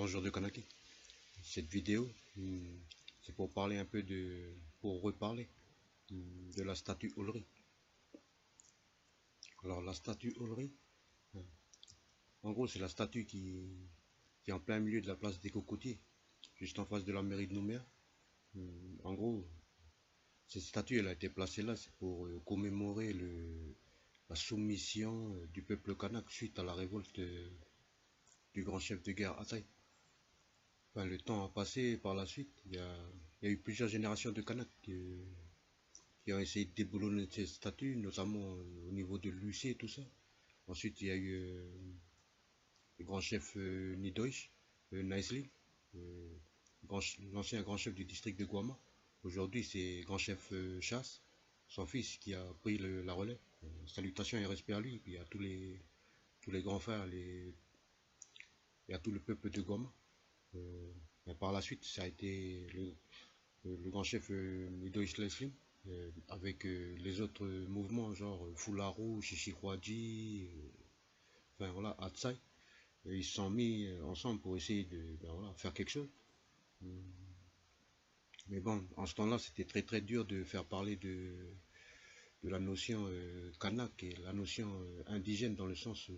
Bonjour de Kanaki. Cette vidéo, c'est pour parler un peu pour reparler de la statue Ulri. Alors la statue Ulri, en gros c'est la statue qui est en plein milieu de la place des Cocotiers, juste en face de la mairie de Nouméa. En gros, cette statue elle a été placée là, c'est pour commémorer la soumission du peuple kanak suite à la révolte du grand chef de guerre Ataï. Enfin, le temps a passé par la suite, il y a eu plusieurs générations de Kanaks qui ont essayé de déboulonner ces statuts, notamment au niveau de l'UC et tout ça. Ensuite, il y a eu le grand chef Nidoish, Naisli, l'ancien grand chef du district de Guama. Aujourd'hui, c'est grand chef Chasse, son fils, qui a pris la relève. Salutations et respect à lui, et à tous les grands frères et à tout le peuple de Guama. Et par la suite, ça a été le grand chef Nidoish Leslie, avec les autres mouvements, genre Foularo, Chichihuadji, enfin voilà, Atsai. Ils se sont mis ensemble pour essayer de voilà, faire quelque chose. Mais bon, en ce temps-là, c'était très dur de faire parler de la notion kanak et la notion indigène, dans le sens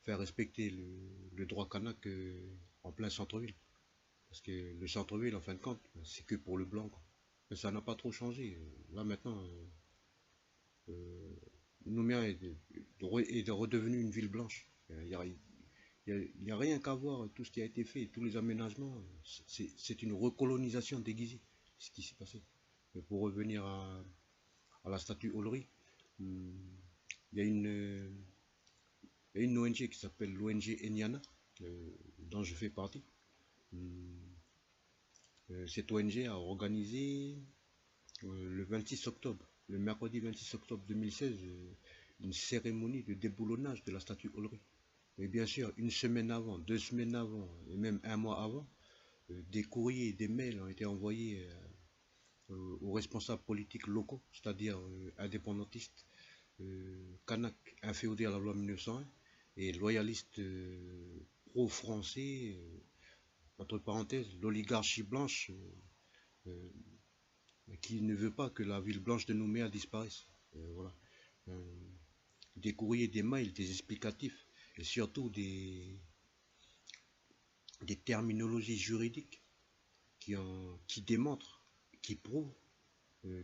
faire respecter le droit kanak en plein centre-ville. Parce que le centre-ville, en fin de compte, c'est que pour le blanc, quoi. Mais ça n'a pas trop changé. Là maintenant, Nouméa est redevenue une ville blanche. Il n'y a rien qu'à voir tout ce qui a été fait, tous les aménagements. C'est une recolonisation déguisée, ce qui s'est passé. Mais pour revenir à la statue Ulri, il y a une ONG qui s'appelle l'ONG Enyana, dont je fais partie. Cette ONG a organisé le 26 octobre, le mercredi 26 octobre 2016, une cérémonie de déboulonnage de la statue Ulri. Mais bien sûr, une semaine avant, 2 semaines avant, et même un mois avant, des courriers et des mails ont été envoyés aux responsables politiques locaux, c'est-à-dire indépendantistes, kanak inféodés à la loi 1901 et loyalistes pro-français, entre parenthèses, l'oligarchie blanche qui ne veut pas que la ville blanche de Nouméa disparaisse. Voilà. Des courriers, des mails, des explicatifs et surtout des terminologies juridiques qui démontrent, qui prouvent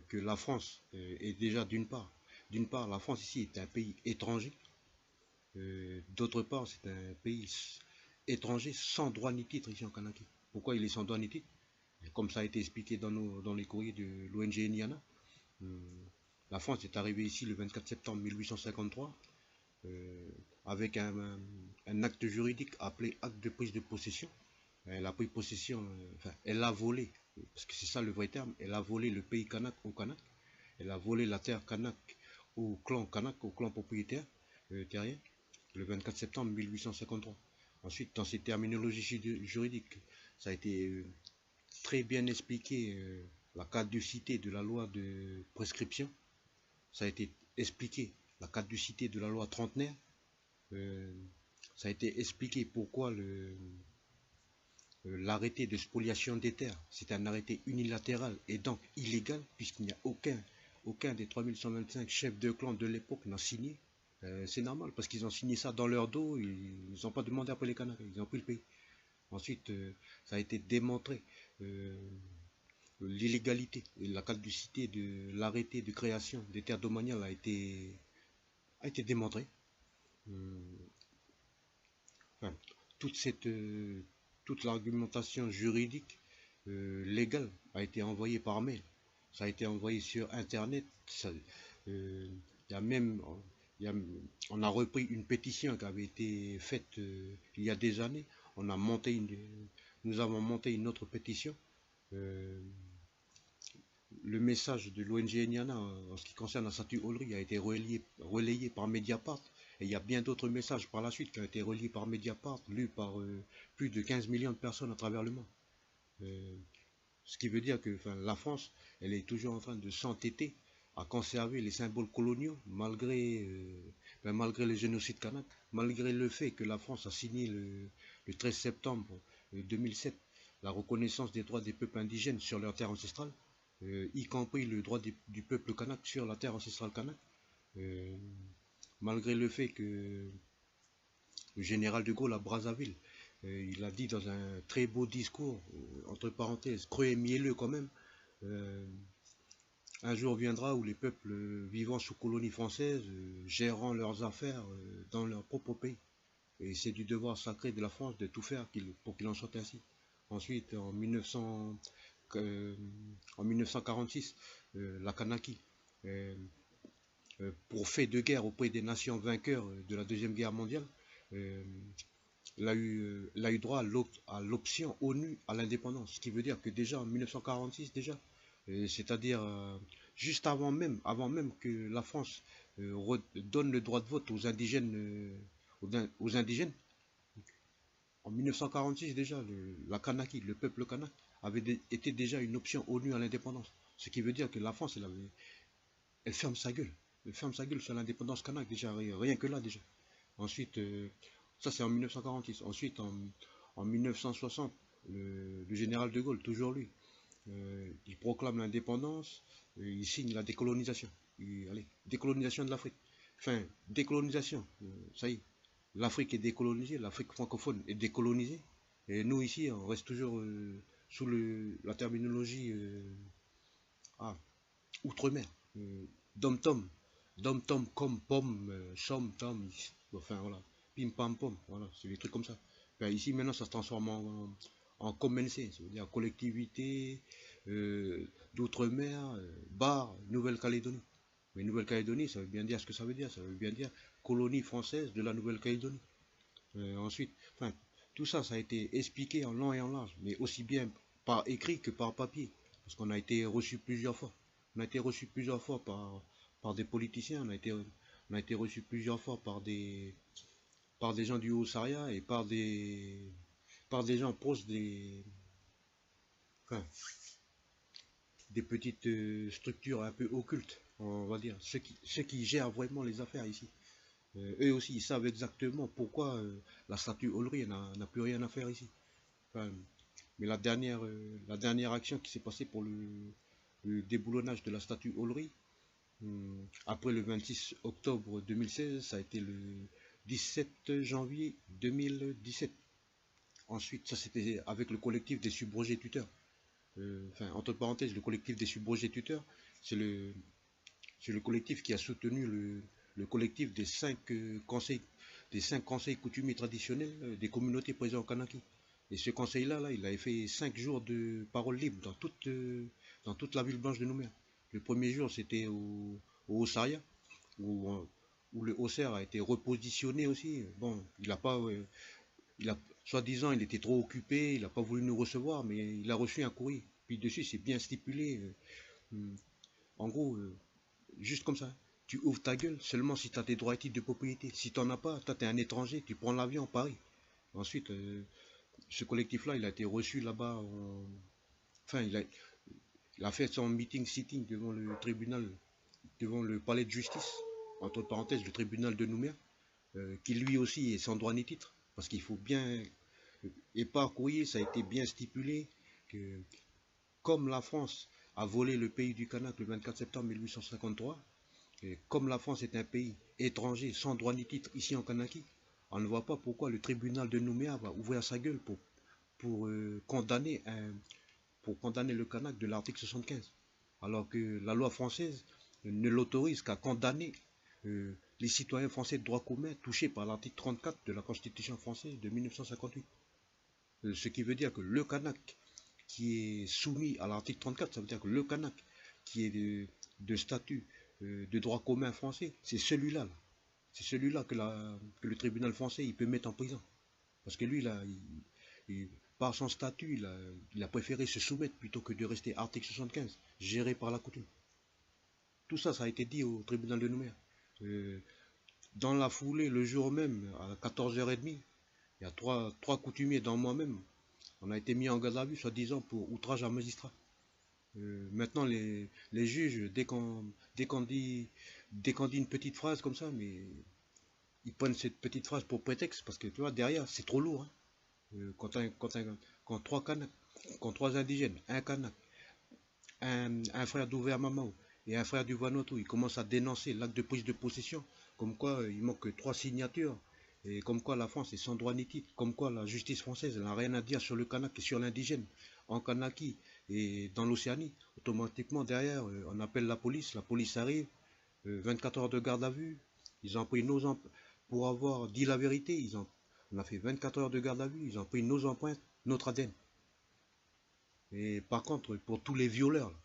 que la France est déjà d'une part, la France ici est un pays étranger, d'autre part c'est un pays étranger sans droit ni titre ici en Kanaki. Pourquoi il est sans droit ni titre? Comme ça a été expliqué dans les courriers de l'ONG Enyana, la France est arrivée ici le 24 septembre 1853 avec un acte juridique appelé acte de prise de possession. Elle a pris possession, enfin, elle a volé, parce que c'est ça le vrai terme, elle a volé le pays kanak au kanak, elle a volé la terre kanak au clan propriétaire terrien, le 24 septembre 1853. Ensuite, dans ces terminologies juridiques, ça a été très bien expliqué la caducité de la loi de prescription, ça a été expliqué la caducité de la loi trentenaire, ça a été expliqué pourquoi l'arrêté de spoliation des terres, c'est un arrêté unilatéral et donc illégal, puisqu'il n'y a aucun des 3125 chefs de clan de l'époque n'a signé. C'est normal, parce qu'ils ont signé ça dans leur dos, ils n'ont pas demandé après les Canaries, ils ont pris le pays. Ensuite, ça a été démontré, l'illégalité et la caducité de l'arrêté de création des terres domaniales a été démontrée. Enfin, toute l'argumentation juridique légale a été envoyée par mail. Ça a été envoyé sur internet. On a repris une pétition qui avait été faite il y a des années. Nous avons monté une autre pétition. Le message de l'ONG Enyana en ce qui concerne la statue Ulri a été relayé par Mediapart. Et il y a bien d'autres messages par la suite qui ont été reliés par Mediapart, lus par plus de 15 millions de personnes à travers le monde. Ce qui veut dire que la France, elle est toujours en train de s'entêter à conserver les symboles coloniaux malgré le génocide kanak, malgré le fait que la France a signé le 13 septembre 2007, la reconnaissance des droits des peuples indigènes sur leur terre ancestrale, y compris le droit du peuple kanak sur la terre ancestrale kanak, euh, malgré le fait que le général de Gaulle à Brazzaville, il a dit dans un très beau discours, entre parenthèses, creux et mielleux quand même, euh, un jour viendra où les peuples vivant sous colonie française géreront leurs affaires dans leur propre pays. Et c'est du devoir sacré de la France de tout faire pour qu'il en soit ainsi. Ensuite, en 1946, la Kanaki, euh, pour fait de guerre auprès des nations vainqueurs de la Deuxième Guerre mondiale, euh, elle a eu droit à l'option ONU à l'indépendance. Ce qui veut dire que déjà en 1946, déjà, c'est-à-dire juste avant même que la France donne le droit de vote aux indigènes, aux indigènes, en 1946 déjà, la Kanaki, le peuple kanak, été déjà une option ONU à l'indépendance. Ce qui veut dire que la France, elle ferme sa gueule. Elle ferme sa gueule sur l'indépendance kanak, déjà, rien que là, déjà. Ensuite, ça c'est en 1946. Ensuite, en 1960, le général de Gaulle, toujours lui, il proclame l'indépendance, il signe la décolonisation. Allez, décolonisation de l'Afrique. Enfin, décolonisation, ça y est. L'Afrique est décolonisée, l'Afrique francophone est décolonisée. Et nous ici, on reste toujours sous la terminologie ah, outre-mer. Dom-tom. Dom-tom comme pomme, chom-tom. Enfin voilà. Pim pam pom. Voilà, c'est des trucs comme ça. Ben, ici maintenant ça se transforme en commencé, c'est-à-dire collectivité d'outre-mer, bar, Nouvelle-Calédonie. Mais Nouvelle-Calédonie, ça veut bien dire ce que ça veut dire. Ça veut bien dire colonie française de la Nouvelle-Calédonie. Ensuite, enfin, tout ça, ça a été expliqué en long et en large, mais aussi bien par écrit que par papier, parce qu'on a été reçu plusieurs fois. On a été reçu plusieurs fois par des politiciens, on a été reçu plusieurs fois par des gens du Haut-Saria et par des gens proches enfin, des petites structures un peu occultes, on va dire, ceux qui gèrent vraiment les affaires ici. Eux aussi, ils savent exactement pourquoi la statue Olry n'a plus rien à faire ici. Enfin, mais la dernière action qui s'est passée pour le déboulonnage de la statue Olry, après le 26 octobre 2016, ça a été le 17 janvier 2017. Ensuite, ça c'était avec le collectif des subrogés tuteurs. Enfin, entre parenthèses, le collectif des subrogés tuteurs, c'est le collectif qui a soutenu le collectif des cinq conseils coutumiers traditionnels des communautés présentes au Kanaki. Et ce conseil-là, il avait fait 5 jours de parole libre dans toute la ville blanche de Nouméa. Le premier jour, c'était au Ossaria, où, où le Haussaire a été repositionné aussi. Bon, il a pas, soi-disant, il était trop occupé, il n'a pas voulu nous recevoir, mais il a reçu un courrier. Puis dessus, c'est bien stipulé. En gros, juste comme ça. Tu ouvres ta gueule seulement si tu as des droits et titres de propriété. Si tu n'en as pas, toi tu es un étranger, tu prends l'avion, Paris. Ensuite, ce collectif-là, il a été reçu là-bas. Enfin, il a fait son meeting sitting devant le tribunal, devant le palais de justice, entre parenthèses, le tribunal de Nouméa, qui lui aussi est sans droit ni titre. Parce qu'il faut bien. Et par courrier, ça a été bien stipulé que, comme la France a volé le pays du Kanak le 24 septembre 1853, et comme la France est un pays étranger sans droit ni titre ici en Kanaki, on ne voit pas pourquoi le tribunal de Nouméa va ouvrir sa gueule pour, pour condamner le Kanak de l'article 75. Alors que la loi française ne l'autorise qu'à condamner les citoyens français de droit commun touchés par l'article 34 de la Constitution française de 1958. Ce qui veut dire que le Kanak qui est soumis à l'article 34, ça veut dire que le Kanak qui est de statut de droit commun français, c'est celui-là. C'est celui-là que le tribunal français il peut mettre en prison. Parce que lui, là, par son statut, il a préféré se soumettre plutôt que de rester article 75, géré par la coutume. Tout ça, ça a été dit au tribunal de Nouméa. Dans la foulée, le jour même, à 14h30, il y a trois coutumiers dans moi-même. On a été mis en garde à vue, soi-disant, pour outrage à magistrat. Maintenant, les juges, dès qu'on dit une petite phrase comme ça, mais ils prennent cette petite phrase pour prétexte, parce que tu vois, derrière, c'est trop lourd. Hein. Quand trois Kanaks, quand trois indigènes, un Kanak, un frère d'Ouvéa-Mamao et un frère du Vanuatu, ils commencent à dénoncer l'acte de prise de possession, comme quoi il manque trois signatures, et comme quoi la France est sans droit ni titre, comme quoi la justice française n'a rien à dire sur le Kanak et sur l'indigène, en Kanaki et dans l'Océanie. Automatiquement derrière, on appelle la police arrive, 24 heures de garde à vue, ils ont pris nos empreintes, pour avoir dit la vérité, on a fait 24 heures de garde à vue, ils ont pris nos empreintes, notre ADN. Et par contre, pour tous les violeurs, là,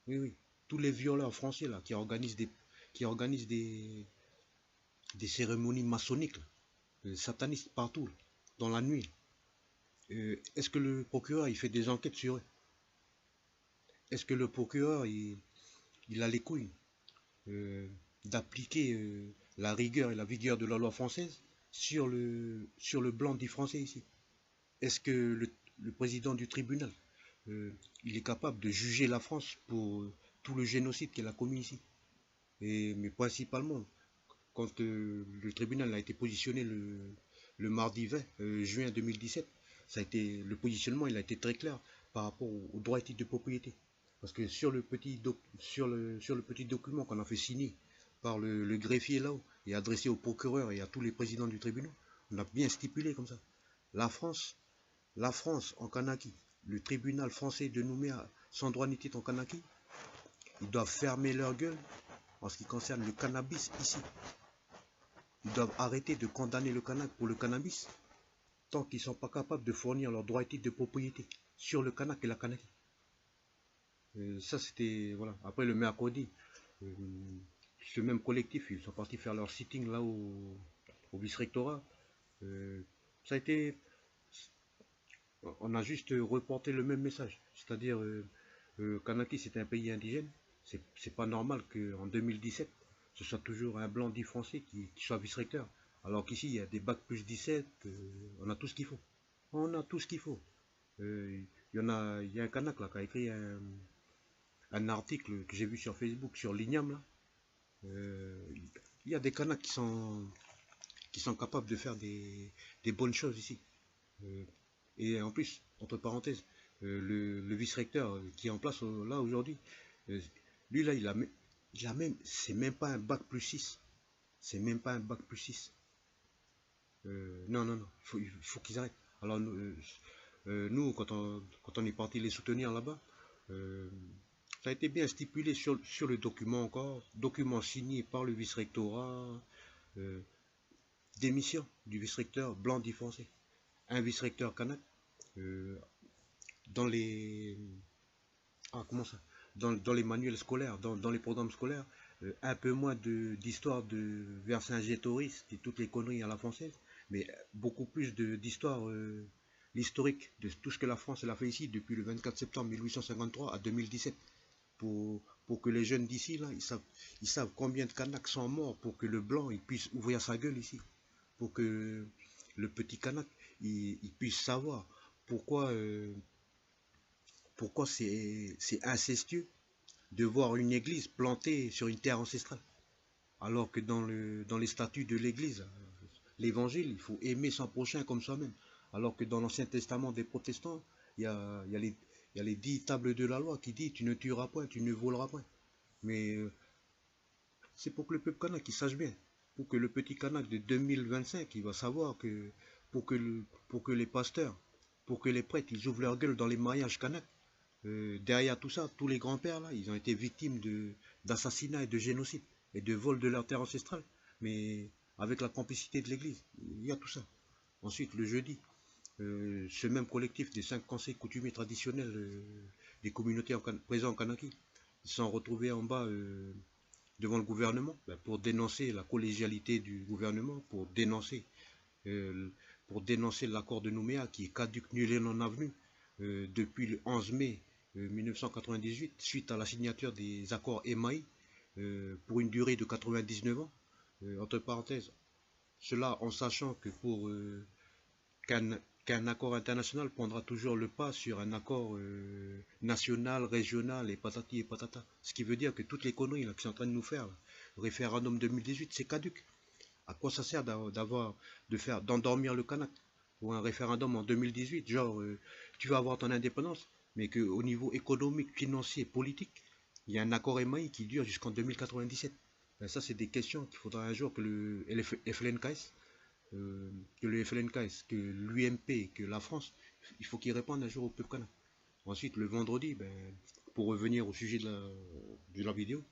oui, oui, tous les violeurs français là, qui organisent des cérémonies maçonniques, là, satanistes partout, là, dans la nuit, est-ce que le procureur il fait des enquêtes sur eux? Est-ce que le procureur il a les couilles euh, d'appliquer la rigueur et la vigueur de la loi française sur le blanc dit français ici? Est-ce que le président du tribunal il est capable de juger la France pour tout le génocide qu'elle a commis ici? Mais principalement, quand le tribunal a été positionné le mardi 20 juin 2017, le positionnement il a été très clair par rapport au droit et titre de propriété. Parce que sur le petit document qu'on a fait signer par le greffier là-haut et adressé au procureur et à tous les présidents du tribunal, on a bien stipulé comme ça. La France, la France en Kanaki, le tribunal français de Nouméa sans droit ni titre en Kanaki, ils doivent fermer leur gueule en ce qui concerne le cannabis ici. Ils doivent arrêter de condamner le Kanak pour le cannabis tant qu'ils ne sont pas capables de fournir leur droit et titre de propriété sur le Kanak et la Kanaki. Ça c'était, voilà. Après le mercredi, euh, ce même collectif, ils sont partis faire leur sitting là au vice-rectorat. Euh, ça a été, on a juste reporté le même message, c'est-à-dire Kanaki c'est un pays indigène, c'est pas normal qu'en 2017 ce soit toujours un blanc dit français qui soit vice-recteur, alors qu'ici il y a des bacs plus 17, on a tout ce qu'il faut. On a tout ce qu'il faut. Il y a un Kanak là qui a écrit un article que j'ai vu sur Facebook sur l'Ignam là. Il y a des Kanaks qui sont capables de faire des bonnes choses ici. Euh, et en plus, entre parenthèses, le vice-recteur qui est en place là aujourd'hui, euh, lui là, il a même, c'est même pas un bac plus 6. C'est même pas un bac plus 6. Non, non, non, il faut qu'ils arrêtent. Alors nous quand on est parti les soutenir là-bas, euh, ça a été bien stipulé sur le document encore, document signé par le vice-rectorat, euh, démission du vice-recteur blanc dit français. Un vice-recteur kanak, euh, dans les comment ça dans les manuels scolaires, dans les programmes scolaires, un peu moins d'histoire de Vercingétorix et toutes les conneries à la française, mais beaucoup plus d'histoire, l'historique de tout ce que la France elle a fait ici depuis le 24 septembre 1853 à 2017, pour que les jeunes d'ici là ils savent combien de Kanaks sont morts pour que le blanc il puisse ouvrir sa gueule ici, pour que le petit Kanak il puisse savoir pourquoi pourquoi c'est incestueux de voir une église plantée sur une terre ancestrale. Alors que dans les statuts de l'église, l'évangile, il faut aimer son prochain comme soi-même. Alors que dans l'Ancien Testament des protestants, il y a les 10 tables de la loi qui disent tu ne tueras point, tu ne voleras point. Mais c'est pour que le peuple kanak il sache bien. Pour que le petit kanak de 2025 il va savoir que pour que les pasteurs, pour que les prêtres ils ouvrent leur gueule dans les mariages kanak, derrière tout ça, tous les grands-pères, là, ils ont été victimes d'assassinats et de génocide et de vol de leur terre ancestrale. Mais avec la complicité de l'Église, il y a tout ça. Ensuite, le jeudi, ce même collectif des 5 conseils coutumiers traditionnels des communautés présentes en Kanaki, ils se sont retrouvés en bas devant le gouvernement pour dénoncer la collégialité du gouvernement, euh, pour dénoncer l'accord de Nouméa qui est caduc, nul et non avenu depuis le 11 mai 1998, suite à la signature des accords EMAI pour une durée de 99 ans. Entre parenthèses, cela en sachant que qu'un accord international prendra toujours le pas sur un accord national, régional et patati et patata. Ce qui veut dire que toutes les conneries là, qui sont en train de nous faire, là, le référendum 2018, c'est caduc. À quoi ça sert d'endormir le Kanak? pour un référendum en 2018, genre tu vas avoir ton indépendance, mais qu'au niveau économique, financier, politique, il y a un accord émaillé qui dure jusqu'en 2097. Ben, ça, c'est des questions qu'il faudra un jour que le FLNKS, que l'UMP, que la France, il faut qu'ils répondent un jour au peuple kanak. Ensuite, le vendredi, ben, pour revenir au sujet de la vidéo,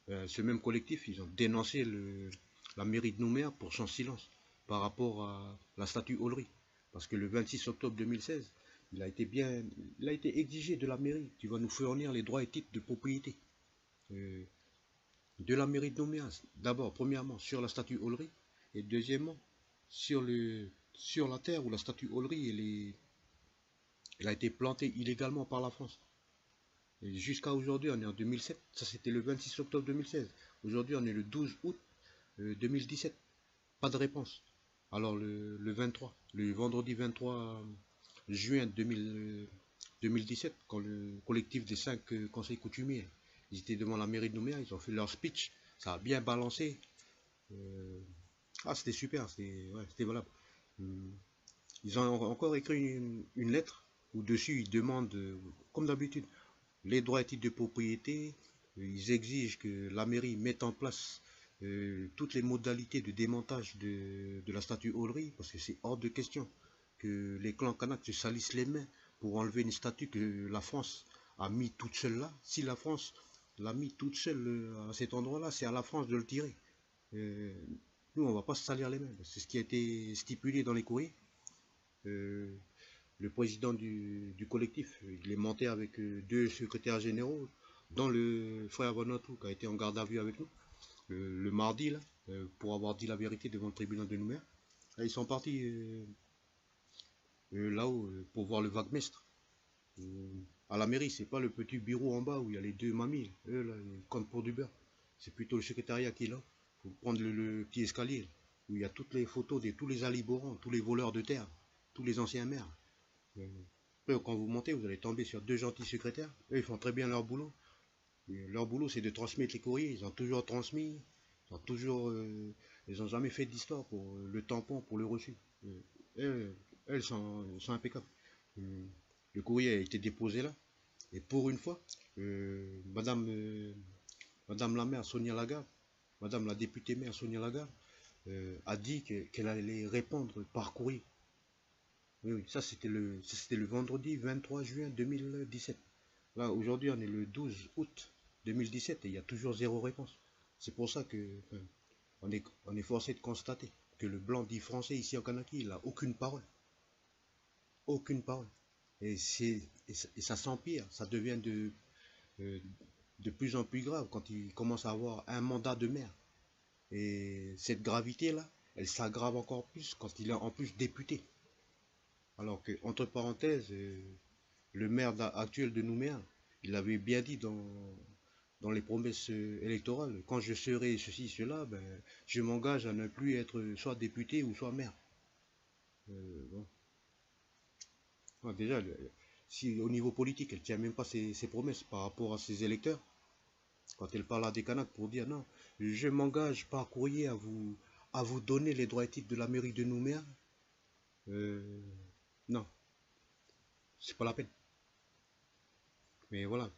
ce même collectif, ils ont dénoncé la mairie de Nouméa pour son silence par rapport à la statue Aulry. Parce que le 26 octobre 2016, il a été exigé de la mairie qui va nous fournir les droits et titres de propriété euh, de la mairie de Nouméa. D'abord, premièrement, sur la statue Aulry, et deuxièmement, sur la terre où la statue Aulry elle a été plantée illégalement par la France. Jusqu'à aujourd'hui, on est en 2007. Ça, c'était le 26 octobre 2016. Aujourd'hui, on est le 12 août 2017. Pas de réponse. Alors, le 23, le vendredi 23 juin 2017, quand le collectif des 5 conseils coutumiers, ils étaient devant la mairie de Nouméa, ils ont fait leur speech. Ça a bien balancé. Euh, c'était super. C'était valable. Ils ont encore écrit une lettre où dessus ils demandent, comme d'habitude, les droits et titres de propriété. Ils exigent que la mairie mette en place toutes les modalités de démontage de la statue Aulry, parce que c'est hors de question que les clans kanaks se salissent les mains pour enlever une statue que la France a mis toute seule là. Si la France l'a mis toute seule à cet endroit-là, c'est à la France de le tirer. Euh, Nous, on va pas se salir les mains. C'est ce qui a été stipulé dans les courriers. Euh, le président du collectif, il est monté avec deux secrétaires généraux, dont le frère Vanuatu qui a été en garde à vue avec nous le mardi là, pour avoir dit la vérité devant le tribunal de Nouméa. Là, ils sont partis là-haut pour voir le vaguemestre. À la mairie, c'est pas le petit bureau en bas où il y a les deux mamies. Eux, là, ils comptent pour du beurre. C'est plutôt le secrétariat qui est là. Il faut prendre le petit escalier où il y a toutes les photos de tous les aliborants, tous les voleurs de terre, tous les anciens maires. Quand vous montez, vous allez tomber sur deux gentils secrétaires. Eux, ils font très bien leur boulot. Et leur boulot, c'est de transmettre les courriers. Ils ont toujours transmis. Ils n'ont jamais fait d'histoire pour le tampon, pour le reçu. Elles sont impeccables. Le courrier a été déposé là. Et pour une fois, Madame la maire Sonia Lagarde, Madame la députée maire Sonia Lagarde, a dit qu'elle allait répondre par courrier. Oui, oui, ça c'était le vendredi 23 juin 2017. Là, aujourd'hui, on est le 12 août 2017 et il y a toujours zéro réponse. C'est pour ça que on est forcé de constater que le blanc dit français ici en Kanaki, il n'a aucune parole. Aucune parole. Et, et ça s'empire, ça devient euh, de plus en plus grave quand il commence à avoir un mandat de maire. Et cette gravité-là, elle s'aggrave encore plus quand il est en plus député. Alors que, entre parenthèses, le maire actuel de Nouméa, il avait bien dit dans les promesses électorales, quand je serai ceci, cela, ben, je m'engage à ne plus être soit député ou soit maire. Bon. Déjà, si au niveau politique, elle ne tient même pas ses promesses par rapport à ses électeurs, quand elle parle à des Kanaks pour dire non, je m'engage par courrier à vous donner les droits et titres de la mairie de Nouméa, euh, non, c'est pas la peine. Mais voilà,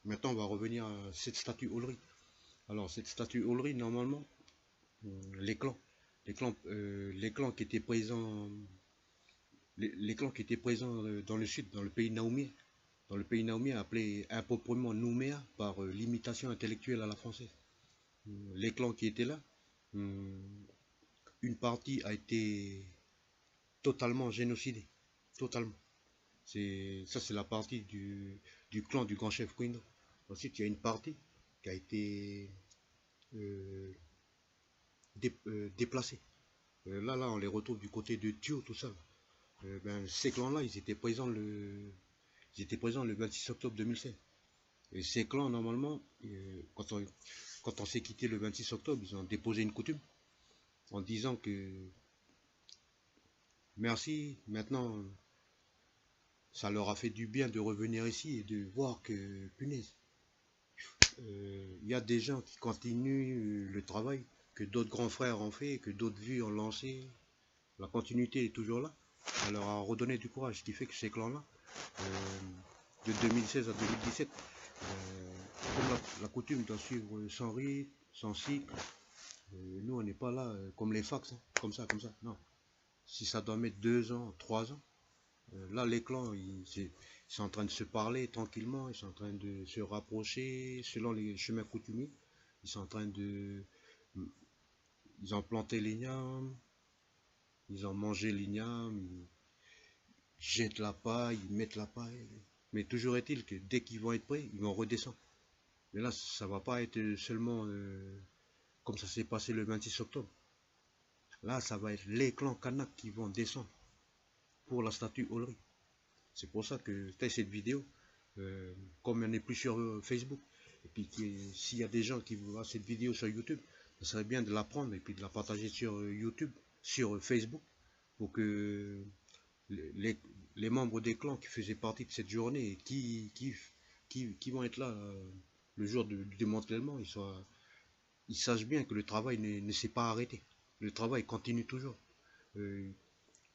maintenant on va revenir à cette statue Aulry. Alors cette statue Aulry, normalement, les clans, les clans qui étaient présents, les clans qui étaient présents dans le sud, dans le pays naoumien, appelé improprement Nouméa par l'imitation intellectuelle à la française. Les clans qui étaient là, une partie a été totalement génocidée, totalement. Ça c'est la partie du clan du grand chef Kouindo. Ensuite il y a une partie qui a été euh, déplacée. Là on les retrouve du côté de Thio, tout ça. Ben, ces clans-là, ils étaient présents le 26 octobre 2016. Et ces clans, normalement, quand on s'est quitté le 26 octobre, ils ont déposé une coutume en disant que merci, maintenant, ça leur a fait du bien de revenir ici et de voir que, punaise, il y a des gens qui continuent le travail que d'autres grands frères ont fait, que d'autres vues ont lancé. La continuité est toujours là. ça leur a redonné du courage, ce qui fait que ces clans-là, euh, de 2016 à 2017, comme la coutume doit suivre sans rythme, sans cycle, nous on n'est pas là comme les fax, hein, comme ça, non. Si ça doit mettre 2 ans, 3 ans, là les clans, ils sont en train de se parler tranquillement, ils sont en train de se rapprocher selon les chemins coutumiers, ils sont en train de... Ils ont planté l'igname, ils ont mangé l'igname, ils jettent la paille, ils mettent la paille. Mais toujours est-il que dès qu'ils vont être prêts, ils vont redescendre. Mais là, ça va pas être seulement comme ça s'est passé le 26 octobre. Là, ça va être les clans Kanak qui vont descendre pour la statue Olry. C'est pour ça que je fais cette vidéo, comme elle n'est plus sur Facebook. Et puis s'il y a des gens qui voient cette vidéo sur YouTube, ça serait bien de la prendre et puis de la partager sur YouTube, sur Facebook, pour que les, les membres des clans qui faisaient partie de cette journée et qui vont être là le jour du démantèlement, ils sachent bien que le travail ne s'est pas arrêté. Le travail continue toujours. Euh,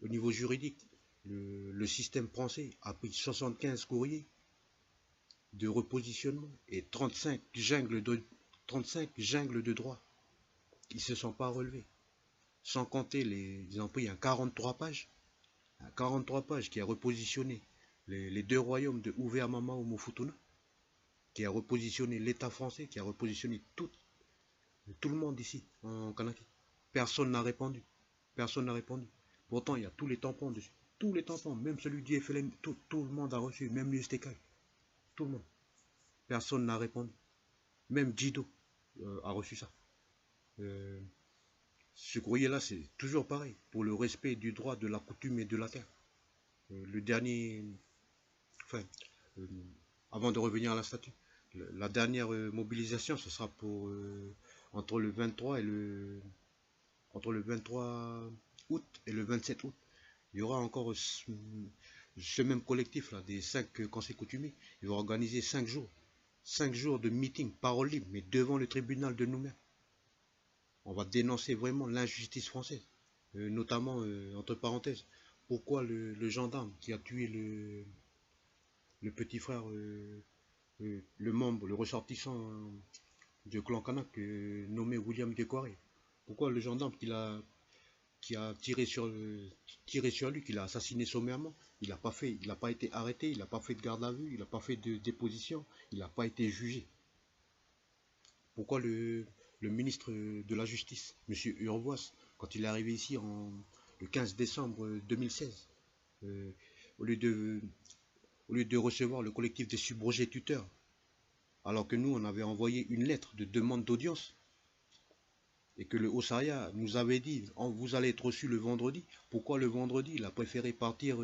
Au niveau juridique, le système français a pris 75 courriers de repositionnement et 35 jungles de droit qui ne se sont pas relevés. Sans compter, ils ont pris un 43 pages, qui a repositionné les deux royaumes de Ouvéamama au Mofutuna, qui a repositionné l'État français, qui a repositionné tout le monde ici en Kanaki. Personne n'a répondu. Personne n'a répondu. Pourtant, il y a tous les tampons dessus. Tous les tampons, même celui du FLN, tout le monde a reçu, même l'USTK. Tout le monde. Personne n'a répondu. Même Jido a reçu ça. Ce courrier-là, c'est toujours pareil, pour le respect du droit, de la coutume et de la terre. Le dernier, enfin, euh, avant de revenir à la statue, la dernière mobilisation, ce sera pour entre le 23 et entre le 23 août et le 27 août. Il y aura encore ce même collectif là, des 5 conseils coutumiers. Ils vont organiser 5 jours. 5 jours de meeting, parole libre, mais devant le tribunal de Nouméa. On va dénoncer vraiment l'injustice française. Notamment, entre parenthèses, pourquoi le gendarme qui a tué le petit frère, le membre, le ressortissant du clan Kanak, nommé William Decoré, pourquoi le gendarme qui a tiré sur lui, qui l'a assassiné sommairement, il n'a pas été arrêté, il n'a pas fait de garde à vue, il n'a pas fait de déposition, il n'a pas été jugé. Pourquoi le ministre de la Justice, M. Urvoas, quand il est arrivé ici le 15 décembre 2016, euh, au, lieu de recevoir le collectif des subrogés tuteurs, alors que nous, on avait envoyé une lettre de demande d'audience, et que le Haut-Saria nous avait dit, vous allez être reçu le vendredi. Pourquoi le vendredi? Il a préféré partir,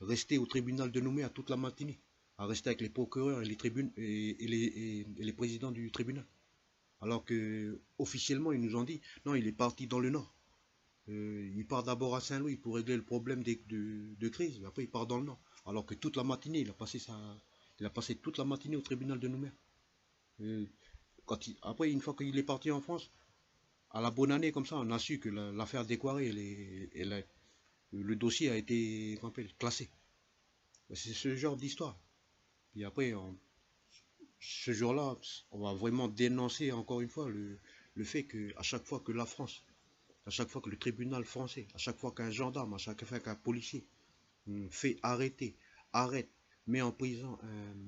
rester au tribunal de Nouméa toute la matinée, à rester avec les procureurs et les présidents du tribunal. Alors que officiellement ils nous ont dit non, il est parti dans le nord. Il part d'abord à Saint-Louis pour régler le problème de crise, après il part dans le nord. Alors que toute la matinée, il a passé toute la matinée au tribunal de Nouméa. Après, une fois qu'il est parti en France, à la bonne année comme ça, on a su que l'affaire Décoiré, le dossier a été classé. C'est ce genre d'histoire. Puis après, ce jour-là, on va vraiment dénoncer encore une fois le fait qu'à chaque fois que la France, à chaque fois que le tribunal français, à chaque fois qu'un gendarme, à chaque fois qu'un policier arrête, met en prison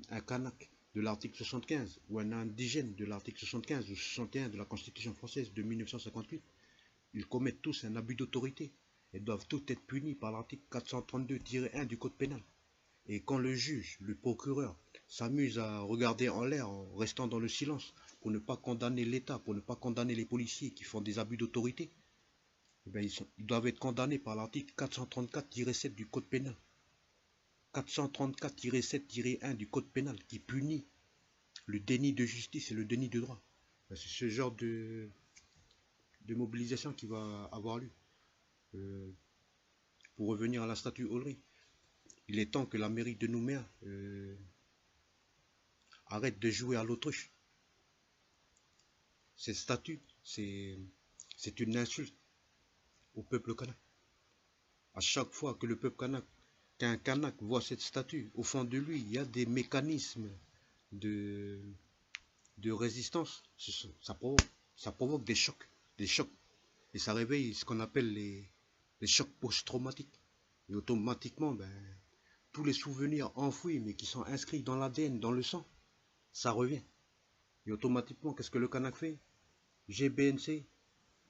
un Kanak de l'article 75 ou un indigène de l'article 75 ou 61 de la Constitution française de 1958, ils commettent tous un abus d'autorité et doivent tous être punis par l'article 432-1 du Code pénal. Et quand le juge, le procureur, s'amuse à regarder en l'air en restant dans le silence pour ne pas condamner l'État, pour ne pas condamner les policiers qui font des abus d'autorité, eh bien, ils doivent être condamnés par l'article 434-7 du Code pénal. 434-7-1 du Code pénal qui punit le déni de justice et le déni de droit. C'est ce genre de mobilisation qui va avoir lieu. Pour revenir à la statue Olry, il est temps que la mairie de Nouméa arrête de jouer à l'autruche. Cette statue, c'est une insulte au peuple kanak. À chaque fois que le peuple kanak, qu'un kanak voit cette statue, au fond de lui, il y a des mécanismes de, de résistance. Ça provoque des chocs. Et ça réveille ce qu'on appelle les chocs post-traumatiques. Et automatiquement, ben, tous les souvenirs enfouis, mais qui sont inscrits dans l'ADN, dans le sang, ça revient. Et automatiquement, qu'est-ce que le Kanak fait? GBNC,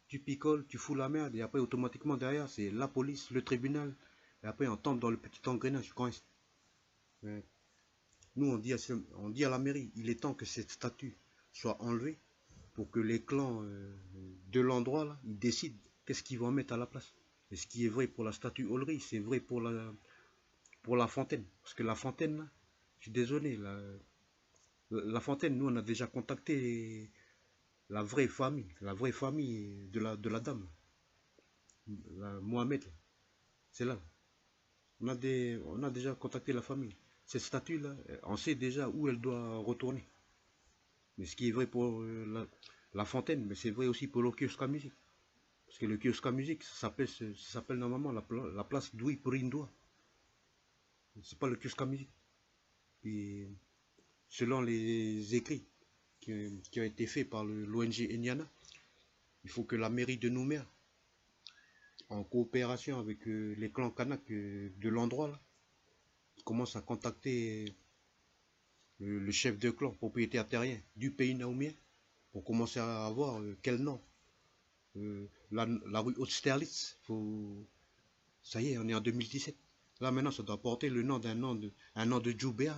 tu picoles, tu fous la merde, et après, automatiquement, derrière, c'est la police, le tribunal, et après, on tombe dans le petit engrenage. Nous, on dit à la mairie, il est temps que cette statue soit enlevée pour que les clans de l'endroit, là, ils décident qu'est-ce qu'ils vont mettre à la place. Et ce qui est vrai pour la statue Olry, c'est vrai pour la fontaine. Parce que la fontaine, là, je suis désolé, la fontaine, nous, on a déjà contacté la vraie famille de la dame, Mohamed, c'est là. On a déjà contacté la famille. Cette statue-là, on sait déjà où elle doit retourner. Mais ce qui est vrai pour la fontaine, mais c'est vrai aussi pour le kiosque à musique. Parce que le kiosque à musique, ça s'appelle normalement la place Douy Prindois. C'est pas le kiosque à musique. Et selon les écrits qui ont été faits par l'ONG Enyana, il faut que la mairie de Nouméa, en coopération avec les clans Kanak de l'endroit, là, commence à contacter le chef de clan, propriétaire terrien du pays naoumien, pour commencer à avoir quel nom. La rue Haute-Sterlitz, ça y est, on est en 2017. Là maintenant, ça doit porter le nom un nom de Djoubéa.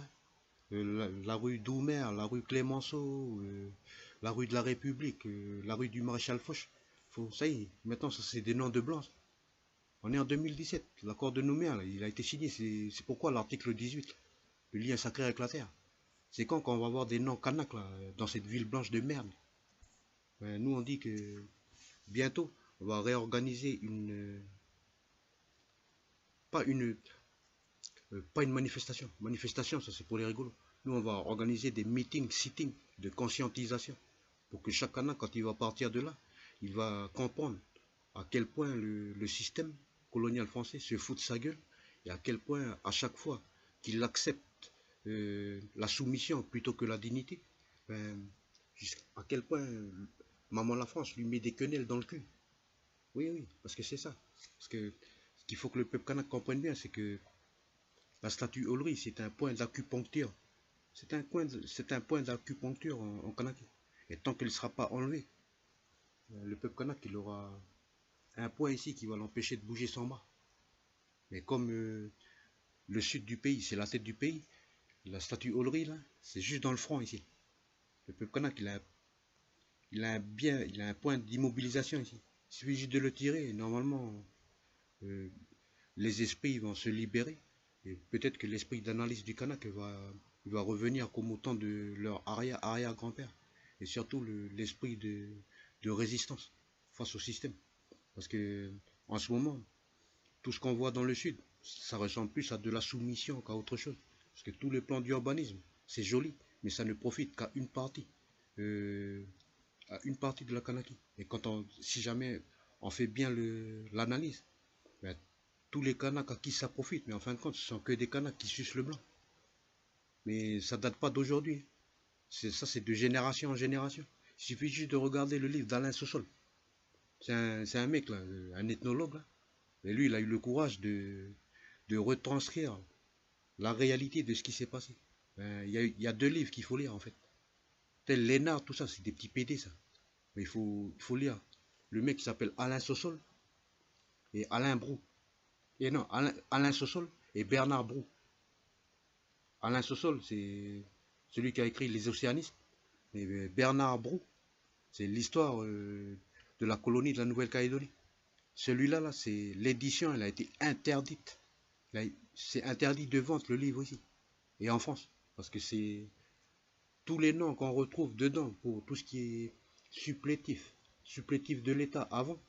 La rue Doumer, la rue Clémenceau, la rue de la République, la rue du Maréchal Foch. Ça y est, maintenant ça c'est des noms de blancs. On est en 2017, l'accord de Nouméa, là, il a été signé, c'est pourquoi l'article 18, le lien sacré avec la terre. C'est quand qu'on va avoir des noms kanak là, dans cette ville blanche de merde. Nous on dit que bientôt on va réorganiser pas une, pas une manifestation. Manifestation, ça c'est pour les rigolos. Nous on va organiser des meetings, sittings de conscientisation pour que chaque kanak, quand il va partir de là, il va comprendre à quel point le système colonial français se fout de sa gueule et à quel point à chaque fois qu'il accepte la soumission plutôt que la dignité, ben, à quel point maman la France lui met des quenelles dans le cul. Oui, oui, parce que c'est ça. Parce que ce qu'il faut que le peuple kanak comprenne bien, c'est que la statue Olry, c'est un point d'acupuncture. C'est un point d'acupuncture en kanak. Et tant qu'elle ne sera pas enlevée, le peuple kanak, il aura un point ici qui va l'empêcher de bouger son bras. Mais comme le sud du pays, c'est la tête du pays, la statue Olry, là, c'est juste dans le front ici. Le peuple kanak, il a un point d'immobilisation ici. Il suffit juste de le tirer et normalement, euh, les esprits vont se libérer. Et peut-être que l'esprit d'analyse du kanak il va revenir comme au temps de leur arrière-grand-père. Et surtout l'esprit de résistance face au système. Parce que en ce moment, tout ce qu'on voit dans le sud, ça ressemble plus à de la soumission qu'à autre chose. Parce que tous les plans d'urbanisme, c'est joli, mais ça ne profite qu'à euh, une partie de la Kanaki. Et si jamais on fait bien l'analyse, ben, tous les Kanaks à qui ça profite, mais en fin de compte, ce sont que des Kanaks qui sucent le blanc. Mais ça date pas d'aujourd'hui. Ça, c'est de génération en génération. Il suffit juste de regarder le livre d'Alain Sossol. C'est un mec, là, un ethnologue, là. Et lui, il a eu le courage de retranscrire la réalité de ce qui s'est passé. Il y a deux livres qu'il faut lire, en fait. Tel Lénard, tout ça, c'est des petits PD, ça. Mais il faut lire. Le mec qui s'appelle Alain Sossol et Alain Brou. Et non, Alain Sossol et Bernard Brou. Alain Sossol, c'est celui qui a écrit Les Océanistes. Et Bernard Brou, c'est l'histoire de la colonie de la Nouvelle-Calédonie. Celui-là, là, c'est l'édition, elle a été interdite. C'est interdit de vente le livre ici. Et en France. Parce que c'est tous les noms qu'on retrouve dedans pour tout ce qui est supplétif de l'État avant,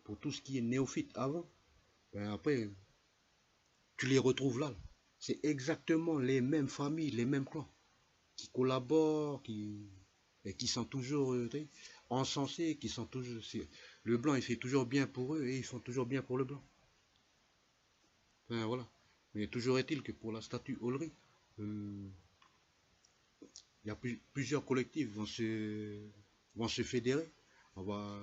pour tout ce qui est néophyte avant, ben après, tu les retrouves là. C'est exactement les mêmes familles, les mêmes clans, qui collaborent, et qui sont toujours encensés, qui sont toujours. Le blanc, il fait toujours bien pour eux et ils font toujours bien pour le blanc. Enfin, voilà. Mais toujours est-il que pour la statue Ulrich, euh, il y a plusieurs collectifs vont se fédérer. On va,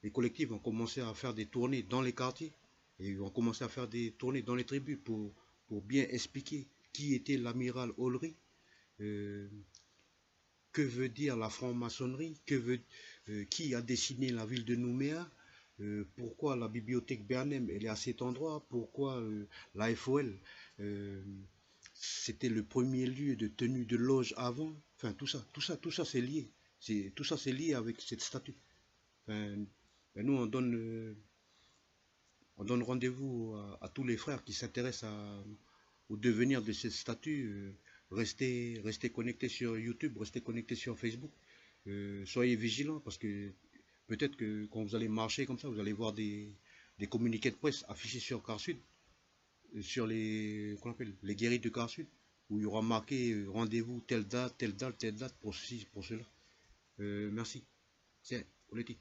les collectifs vont commencer à faire des tournées dans les quartiers et vont commencer à faire des tournées dans les tribus pour bien expliquer qui était l'amiral Ulrich, euh, que veut dire la franc-maçonnerie, qui a dessiné la ville de Nouméa, pourquoi la bibliothèque Bernheim elle est à cet endroit, pourquoi la FOL c'était le premier lieu de tenue de loge avant. Enfin tout ça c'est lié. Tout ça c'est lié avec cette statue. Enfin, ben nous on donne rendez-vous à tous les frères qui s'intéressent au devenir de cette statue. Restez connectés sur YouTube, restez connectés sur Facebook. Soyez vigilants parce que peut-être que quand vous allez marcher comme ça, vous allez voir des communiqués de presse affichés sur Car Sud, sur qu'on appelle, les guéris de Car Sud, où il y aura marqué rendez-vous telle date, telle date, telle date pour ceci, pour cela. Merci. C'est, Oleti.